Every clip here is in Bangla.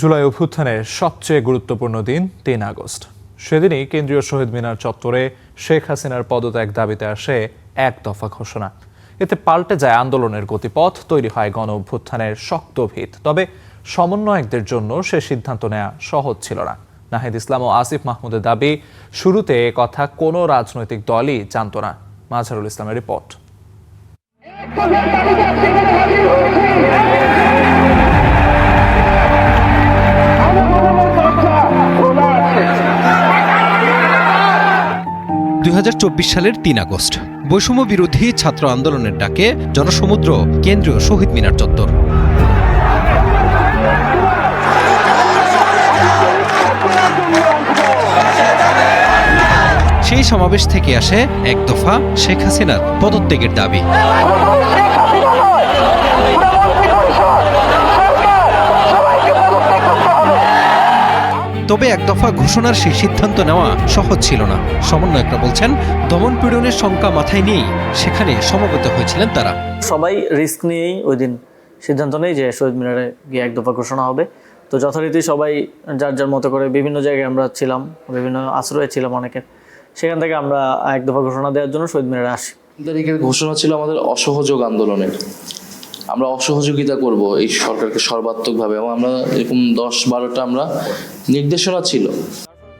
জুলাই অভ্যুত্থানের সবচেয়ে গুরুত্বপূর্ণ দিন ৩ আগস্ট। সেদিনই কেন্দ্রীয় শহীদ মিনার চত্বরে শেখ হাসিনার পদত্যাগ দাবিতে আসে এক দফা ঘোষণা। এতে পাল্টে যায় আন্দোলনের গতিপথ, তৈরি হয় গণ অভ্যুত্থানের শক্ত ভিত। তবে সমন্বয়কদের জন্য সে সিদ্ধান্ত নেওয়া সহজ ছিল না। নাহিদ ইসলাম ও আসিফ মাহমুদের দাবি, শুরুতে এ কথা কোনো রাজনৈতিক দলই জানত না। মাজহারুল ইসলামের রিপোর্ট। ২০২৪ সালের ৩ আগস্ট বৈষম্য বিরোধী ছাত্র আন্দোলনের ডাকে জনসমুদ্র কেন্দ্রীয় শহীদ মিনার চত্বর। সেই সমাবেশ থেকে আসে এক দফা শেখ হাসিনার পদত্যাগের দাবি। তবে এক দফা ঘোষণার সেই সিদ্ধান্ত নেওয়া সহজ ছিল না। সমন্বয়করা বলছেন, দমন পীড়নের শঙ্কা মাথায় নিয়েই সেখানে সমবেত হয়েছিলেন তারা। সবাই রিস্ক নিয়েই ওই দিন সিদ্ধান্ত নেই যে শহীদ মিনারে গিয়ে এক দফা ঘোষণা হবে। তো যথারীতি সবাই যার যার মতো করে বিভিন্ন জায়গায় আমরা ছিলাম, বিভিন্ন আশ্রয়ে ছিলাম অনেকের। সেখান থেকে আমরা এক দফা ঘোষণা দেওয়ার জন্য শহীদ মিনারে আসি। তারিখের ঘোষণা ছিল আমাদের অসহযোগ আন্দোলনের। আমরা অসহযোগিতা করব এই সরকারকে সর্বাত্মকভাবে, এবং আমরা এরকম 10-12টা আমরা নির্দেশনা ছিল।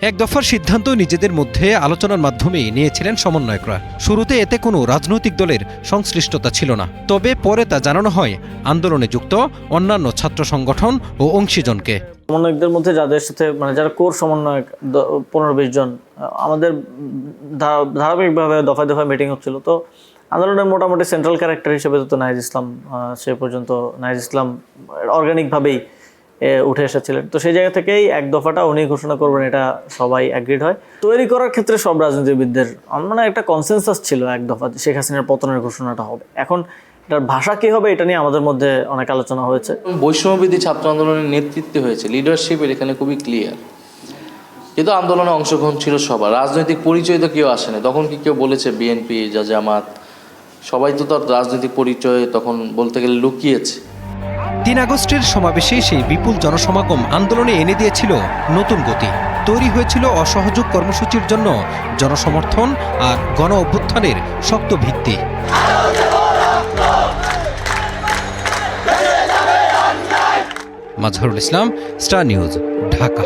এক দফার সিদ্ধান্ত নিজেদের মধ্যে আলোচনার মাধ্যমেই নিয়েছিলেন সমন্বয়করা। শুরুতে এতে কোনো রাজনৈতিক দলের সংশ্লিষ্টতা ছিল না, তবে পরে তা জানানো হয় আন্দোলনে যুক্ত অন্যান্য ছাত্র সংগঠন ও অংশীজনকে। সমন্বয়কদের মধ্যে যাদের সাথে যারা কোর সমন্বয়ক 15-20 জন, আমাদের ধারাবাহিকভাবে দফায় দফায় মিটিং হচ্ছিল। তো আন্দোলনের মোটামুটি সেন্ট্রাল ক্যারেক্টার হিসেবে তো নাহিদ ইসলাম, সে পর্যন্ত নাহিদ ইসলাম অর্গানিকভাবেই উঠে এসেছিলেন। তো সেই জায়গা থেকেই এক দফাটা উনি ঘোষণা করবেন, এটা সবাই অ্যাগ্রিড হয়। তৈরি করার ক্ষেত্রে সব রাজনীতিবিদদের একটা কনসেনসাস ছিল এক দফা শেখ হাসিনার পতনের ঘোষণাটা হবে। এখন এটার ভাষা কী হবে এটা নিয়ে আমাদের মধ্যে অনেক আলোচনা হয়েছে। বৈষম্যবিরোধী ছাত্র আন্দোলনের নেতৃত্বে হয়েছে, লিডারশিপের এখানে খুবই ক্লিয়ার। কিন্তু আন্দোলনে অংশগ্রহণ ছিল সবার, রাজনৈতিক পরিচয় তো কেউ আসেনি। তখন কি কেউ বলেছে বিএনপি, জামাত, সবাই তো তার রাজনৈতিক পরিচয় তখন বলতে গেলে লুকিয়েছে। ৩ আগস্টের সমাবেশে সেই বিপুল জনসমাগম আন্দোলনে এনে দিয়েছিল নতুন গতি। তৈরি হয়েছিল অসহযোগ কর্মসূচির জন্য জনসমর্থন আর গণ অভ্যুত্থানের শক্ত ভিত্তি। Mazharul Islam, star news, Dhaka.